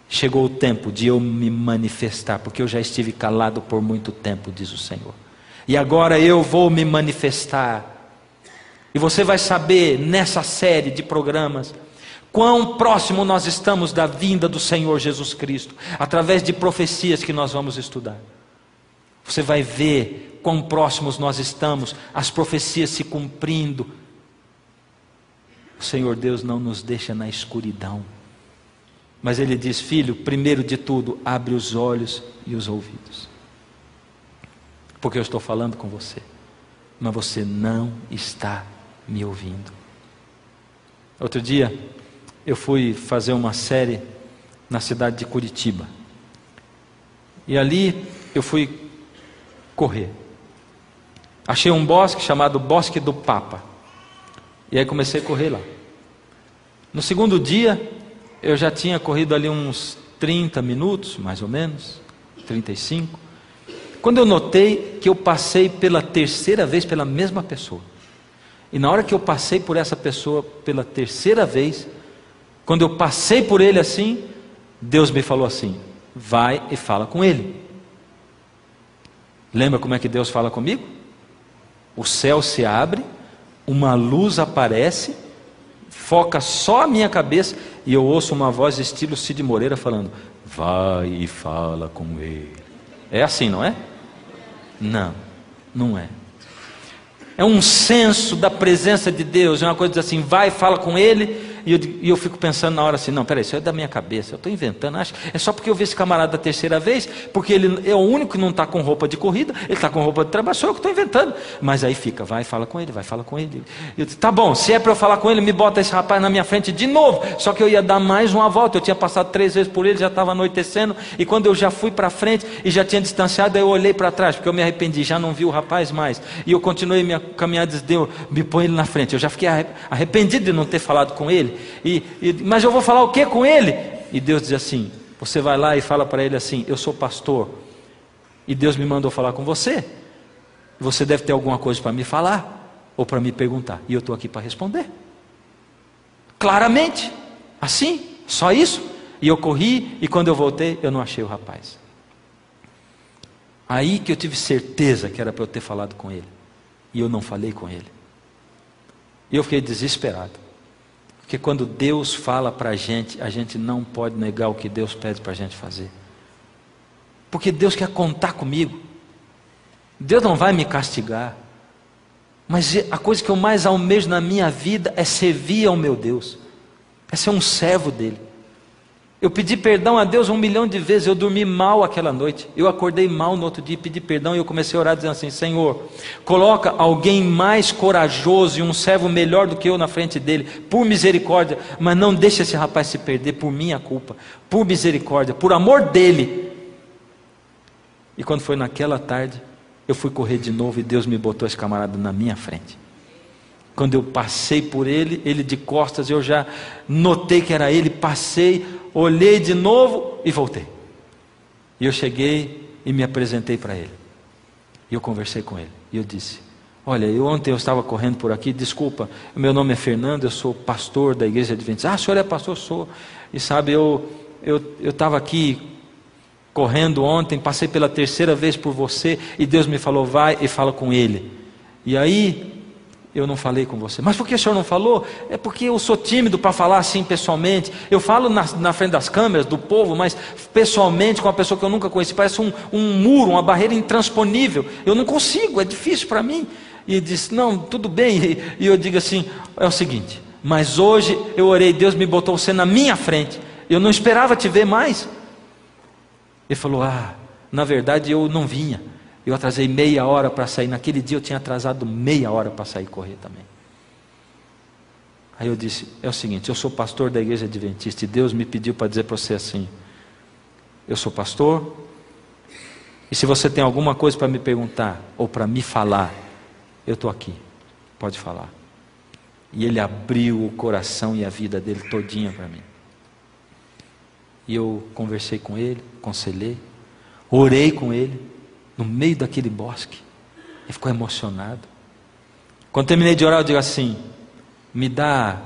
Chegou o tempo de eu me manifestar, porque eu já estive calado por muito tempo, diz o Senhor. E agora eu vou me manifestar. E você vai saber nessa série de programas quão próximo nós estamos da vinda do Senhor Jesus Cristo, através de profecias que nós vamos estudar. Você vai ver quão próximos nós estamos, as profecias se cumprindo. O Senhor Deus não nos deixa na escuridão. Mas Ele diz: filho, primeiro de tudo, abre os olhos e os ouvidos. Porque eu estou falando com você, mas você não está me ouvindo. Outro dia, eu fui fazer uma série na cidade de Curitiba. E ali eu fui correr. Achei um bosque chamado Bosque do Papa. E aí comecei a correr lá. No segundo dia, eu já tinha corrido ali uns 30 minutos, mais ou menos, 35. Quando eu notei que eu passei pela terceira vez pela mesma pessoa. E na hora que eu passei por essa pessoa pela terceira vez, quando eu passei por ele assim, Deus me falou assim: vai e fala com ele. Lembra como é que Deus fala comigo? O céu se abre, uma luz aparece, foca só a minha cabeça, e eu ouço uma voz estilo Cid Moreira falando: vai e fala com ele. É assim, não é? Não, não é. É um senso da presença de Deus, é uma coisa assim: vai e fala com ele. E eu fico pensando na hora assim: não, peraí, isso é da minha cabeça, eu estou inventando, acho. É só porque eu vi esse camarada da terceira vez, porque ele é o único que não está com roupa de corrida, ele está com roupa de trabalho, sou eu que estou inventando. Mas aí fica: vai e fala com ele, vai e fala com ele. Eu disse: tá bom, se é para eu falar com ele, me bota esse rapaz na minha frente de novo. Só que eu ia dar mais uma volta, eu tinha passado 3 vezes por ele, já estava anoitecendo. E quando eu já fui para frente e já tinha distanciado, aí eu olhei para trás, porque eu me arrependi, já não vi o rapaz mais. E eu continuei minha caminhada e disse: Deus, me põe ele na frente. Eu já fiquei arrependido de não ter falado com ele. Mas eu vou falar o que com ele? E Deus diz assim: você vai lá e fala para ele assim: eu sou pastor, e Deus me mandou falar com você. Você deve ter alguma coisa para me falar, ou para me perguntar, e eu estou aqui para responder. Claramente, assim, só isso. E eu corri, e quando eu voltei, eu não achei o rapaz. Aí que eu tive certeza que era para eu ter falado com ele, e eu não falei com ele. E eu fiquei desesperado. Porque quando Deus fala para a gente não pode negar o que Deus pede para a gente fazer. Porque Deus quer contar comigo. Deus não vai me castigar. Mas a coisa que eu mais almejo na minha vida é servir ao meu Deus. É ser um servo dele. Eu pedi perdão a Deus 1 milhão de vezes. Eu dormi mal aquela noite. Eu acordei mal no outro dia, pedi perdão. E eu comecei a orar dizendo assim: Senhor, coloca alguém mais corajoso e um servo melhor do que eu na frente dele, por misericórdia. Mas não deixe esse rapaz se perder por minha culpa, por misericórdia, por amor dele. E quando foi naquela tarde, eu fui correr de novo, e Deus me botou esse camarada na minha frente. Quando eu passei por ele, ele de costas, eu já notei que era ele, passei, olhei de novo e voltei. E eu cheguei e me apresentei para ele. E eu conversei com ele. E eu disse: olha, ontem eu estava correndo por aqui, desculpa, meu nome é Fernando, eu sou pastor da igreja adventista. Ah, o senhor é pastor? Sou. E sabe, eu estava aqui correndo ontem, passei pela terceira vez por você, e Deus me falou: vai e fala com ele. E aí eu não falei com você. Mas por que o senhor não falou? É porque eu sou tímido para falar assim pessoalmente. Eu falo na frente das câmeras, do povo, mas pessoalmente com uma pessoa que eu nunca conheci, parece um muro, uma barreira intransponível. Eu não consigo, é difícil para mim. E ele disse: não, tudo bem. E eu digo assim: é o seguinte, mas hoje eu orei, Deus me botou você na minha frente, eu não esperava te ver mais. Ele falou: ah, na verdade eu não vinha, eu atrasei meia hora para sair. Naquele dia eu tinha atrasado meia hora para sair correr também. Aí eu disse, é o seguinte, eu sou pastor da igreja adventista e Deus me pediu para dizer para você assim, eu sou pastor, e se você tem alguma coisa para me perguntar, ou para me falar, eu estou aqui, pode falar. E ele abriu o coração e a vida dele todinha para mim. E eu conversei com ele, aconselhei, orei com ele, no meio daquele bosque. Ele ficou emocionado. Quando terminei de orar, eu digo assim, me dá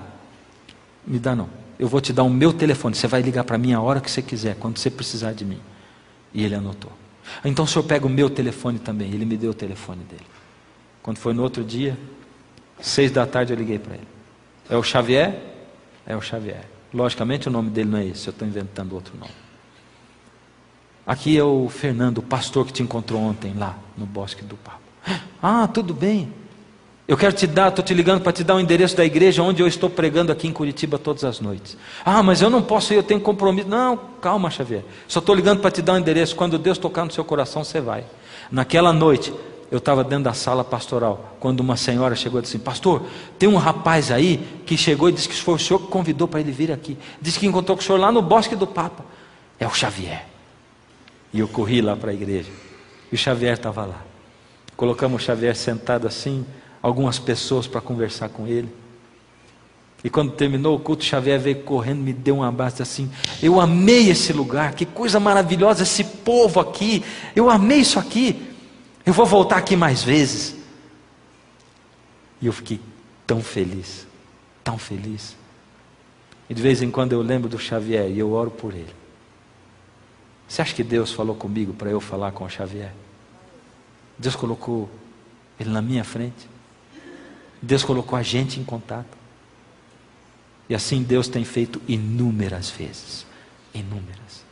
não, eu vou te dar o meu telefone, você vai ligar para mim a hora que você quiser, quando você precisar de mim. E ele anotou. Então o senhor pega o meu telefone também. Ele me deu o telefone dele. Quando foi no outro dia, 6 da tarde eu liguei para ele. É o Xavier? É o Xavier. Logicamente o nome dele não é esse, eu estou inventando outro nome. Aqui é o Fernando, o pastor que te encontrou ontem lá no Bosque do Papo. Ah, tudo bem. Eu quero te dar, estou te ligando para te dar o endereço da igreja onde eu estou pregando aqui em Curitiba todas as noites. Ah, mas eu não posso ir, eu tenho compromisso. Não, calma, Xavier. Só estou ligando para te dar o endereço. Quando Deus tocar no seu coração, você vai. Naquela noite, eu estava dentro da sala pastoral, quando uma senhora chegou e disse assim, pastor, tem um rapaz aí que chegou e disse que foi o senhor que convidou para ele vir aqui. Disse que encontrou com o senhor lá no Bosque do Papa. É o Xavier. E eu corri lá para a igreja. E o Xavier estava lá. Colocamos o Xavier sentado assim, algumas pessoas para conversar com ele. E quando terminou o culto, o Xavier veio correndo, me deu um abraço assim, eu amei esse lugar, que coisa maravilhosa esse povo aqui, eu amei isso aqui, eu vou voltar aqui mais vezes. E eu fiquei tão feliz, tão feliz. E de vez em quando eu lembro do Xavier e eu oro por ele. Você acha que Deus falou comigo para eu falar com o Xavier? Deus colocou ele na minha frente. Deus colocou a gente em contato. E assim Deus tem feito inúmeras vezes. Inúmeras.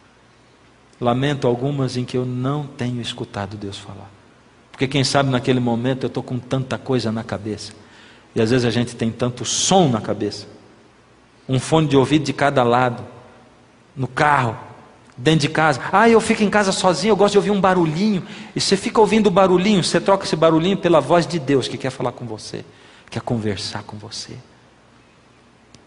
Lamento algumas em que eu não tenho escutado Deus falar. Porque quem sabe naquele momento eu estou com tanta coisa na cabeça. E às vezes a gente tem tanto som na cabeça. Um fone de ouvido de cada lado. No carro. Dentro de casa. Ah, eu fico em casa sozinho, eu gosto de ouvir um barulhinho. E você fica ouvindo o barulhinho, você troca esse barulhinho pela voz de Deus que quer falar com você. Quer conversar com você.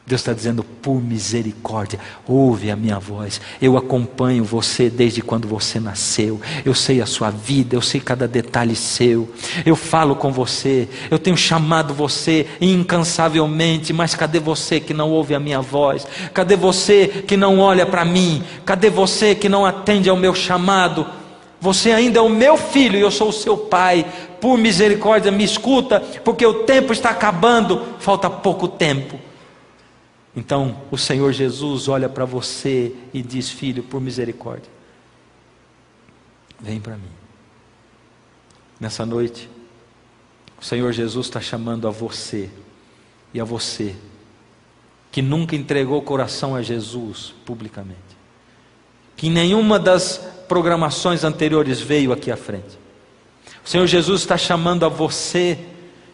Deus está dizendo, por misericórdia, ouve a minha voz, eu acompanho você desde quando você nasceu, eu sei a sua vida, eu sei cada detalhe seu, eu falo com você, eu tenho chamado você incansavelmente, mas cadê você que não ouve a minha voz? Cadê você que não olha para mim? Cadê você que não atende ao meu chamado? Você ainda é o meu filho e eu sou o seu pai, por misericórdia me escuta, porque o tempo está acabando, falta pouco tempo. Então o Senhor Jesus olha para você e diz, filho, por misericórdia, vem para mim. Nessa noite, o Senhor Jesus está chamando a você e a você, que nunca entregou o coração a Jesus publicamente, que em nenhuma das programações anteriores veio aqui à frente. O Senhor Jesus está chamando a você,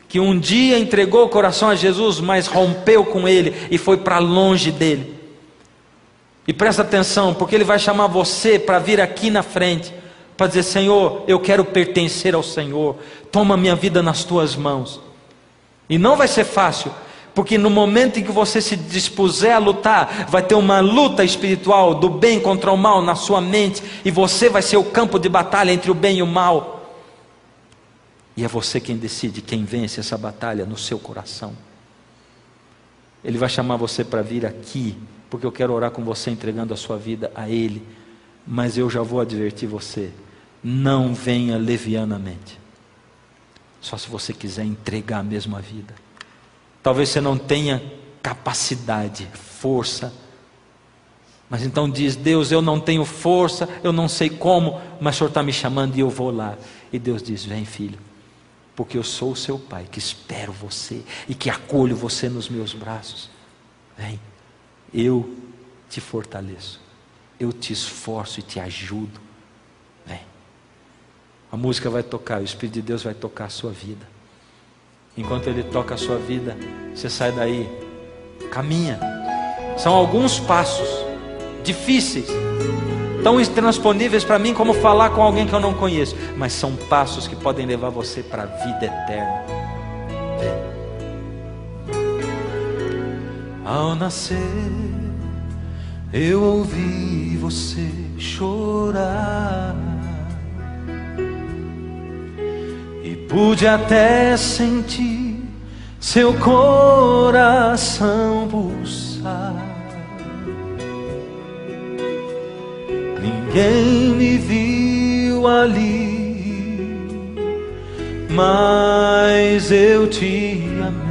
que um dia entregou o coração a Jesus, mas rompeu com Ele e foi para longe dEle. E presta atenção, porque Ele vai chamar você para vir aqui na frente, para dizer, Senhor, eu quero pertencer ao Senhor, toma minha vida nas Tuas mãos. E não vai ser fácil, porque no momento em que você se dispuser a lutar, vai ter uma luta espiritual do bem contra o mal na sua mente, e você vai ser o campo de batalha entre o bem e o mal. E é você quem decide, quem vence essa batalha no seu coração. Ele vai chamar você para vir aqui, porque eu quero orar com você entregando a sua vida a Ele. Mas eu já vou advertir você, não venha levianamente. Só se você quiser entregar mesmo a vida. Talvez você não tenha capacidade, força. Mas então diz, Deus, eu não tenho força, eu não sei como, mas o Senhor está me chamando e eu vou lá. E Deus diz, vem filho. Porque eu sou o seu pai, que espero você, e que acolho você nos meus braços. Vem, eu te fortaleço, eu te esforço e te ajudo. Vem, a música vai tocar, o Espírito de Deus vai tocar a sua vida. Enquanto Ele toca a sua vida, você sai daí, caminha. São alguns passos, difíceis, tão intransponíveis para mim como falar com alguém que eu não conheço, mas são passos que podem levar você para a vida eterna. Ao nascer, eu ouvi você chorar e pude até sentir seu coração pulsar. Ninguém me viu ali, mas eu te amei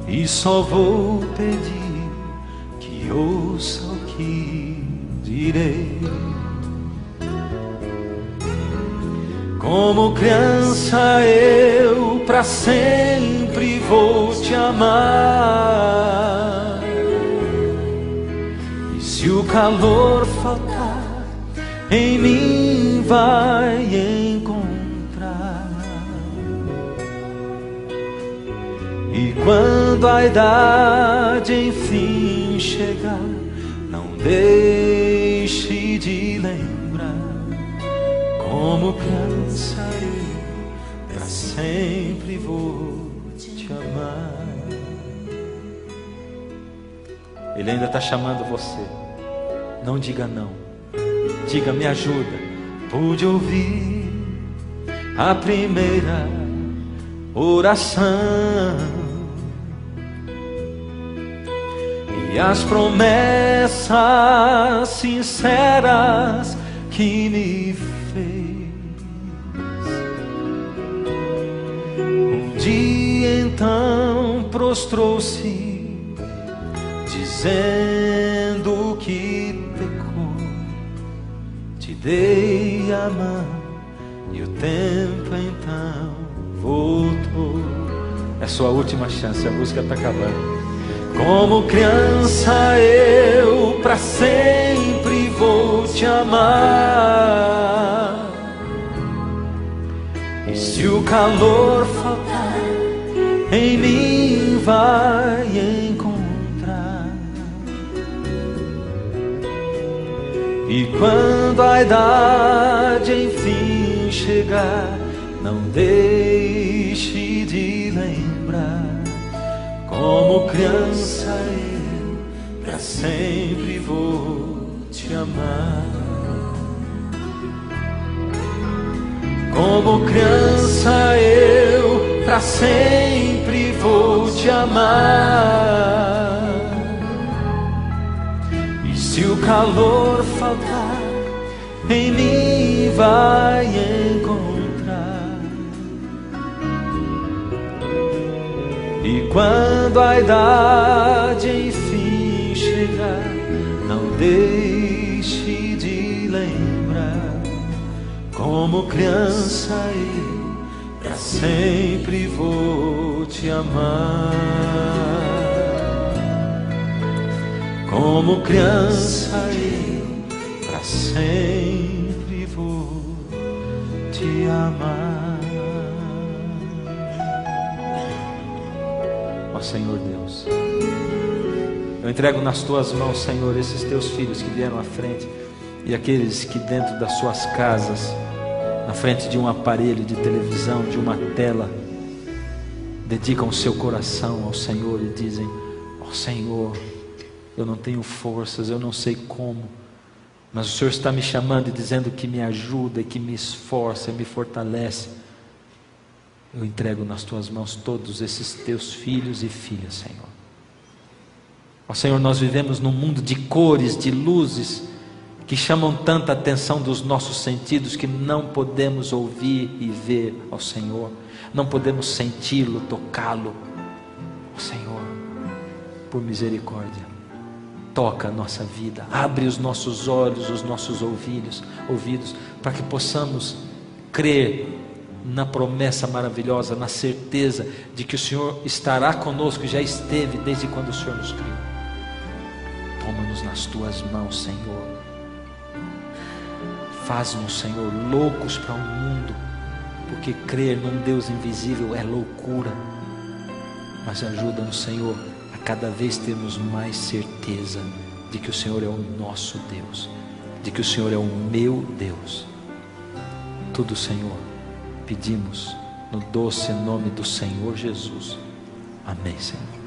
e só vou pedir que ouça o que direi. Como criança eu pra sempre vou te amar, e se o calor faltar, em mim vai encontrar. E quando a idade enfim chegar, não deixe de lembrar. Como criança eu pra sempre vou te amar. Ele ainda está chamando você. Não diga não. Diga, me ajuda. Pude ouvir a primeira oração e as promessas sinceras que me fez. Um dia então prostrou-se, dizendo que pecou. Te dei a mão e o tempo então voltou. É sua última chance, a música está acabando. Como criança eu pra sempre vou te amar, e se o calor faltar, em mim vai encontrar. E quando a idade enfim chegar, não deixe de lembrar. Como criança eu pra sempre vou te amar. Como criança eu pra sempre vou te amar, e se o calor faltar, em mim vai encontrar. E quando a idade enfim chegar, não deixe de lembrar. Como criança eu pra sempre vou te amar. Como criança eu pra sempre vou te amar. Ó Senhor Deus, eu entrego nas tuas mãos, Senhor, esses teus filhos que vieram à frente e aqueles que dentro das suas casas, na frente de um aparelho de televisão, de uma tela, dedicam o seu coração ao Senhor e dizem: ó Senhor, eu não tenho forças, eu não sei como, mas o Senhor está me chamando e dizendo que me ajuda, que me esforça, me fortalece. Eu entrego nas tuas mãos todos esses teus filhos e filhas, Senhor. Ó Senhor, nós vivemos num mundo de cores, de luzes, que chamam tanta atenção dos nossos sentidos, que não podemos ouvir e ver ao Senhor, não podemos senti-lo, tocá-lo. Ó Senhor, por misericórdia, toca a nossa vida, abre os nossos olhos, os nossos ouvidos, para que possamos crer na promessa maravilhosa, na certeza de que o Senhor estará conosco, já esteve desde quando o Senhor nos criou. Toma-nos nas tuas mãos, Senhor. Faz-nos, Senhor, loucos para o mundo, porque crer num Deus invisível é loucura. Mas ajuda-nos, Senhor, a cada vez termos mais certeza de que o Senhor é o nosso Deus, de que o Senhor é o meu Deus. Tudo, Senhor, pedimos no doce nome do Senhor Jesus. Amém, Senhor.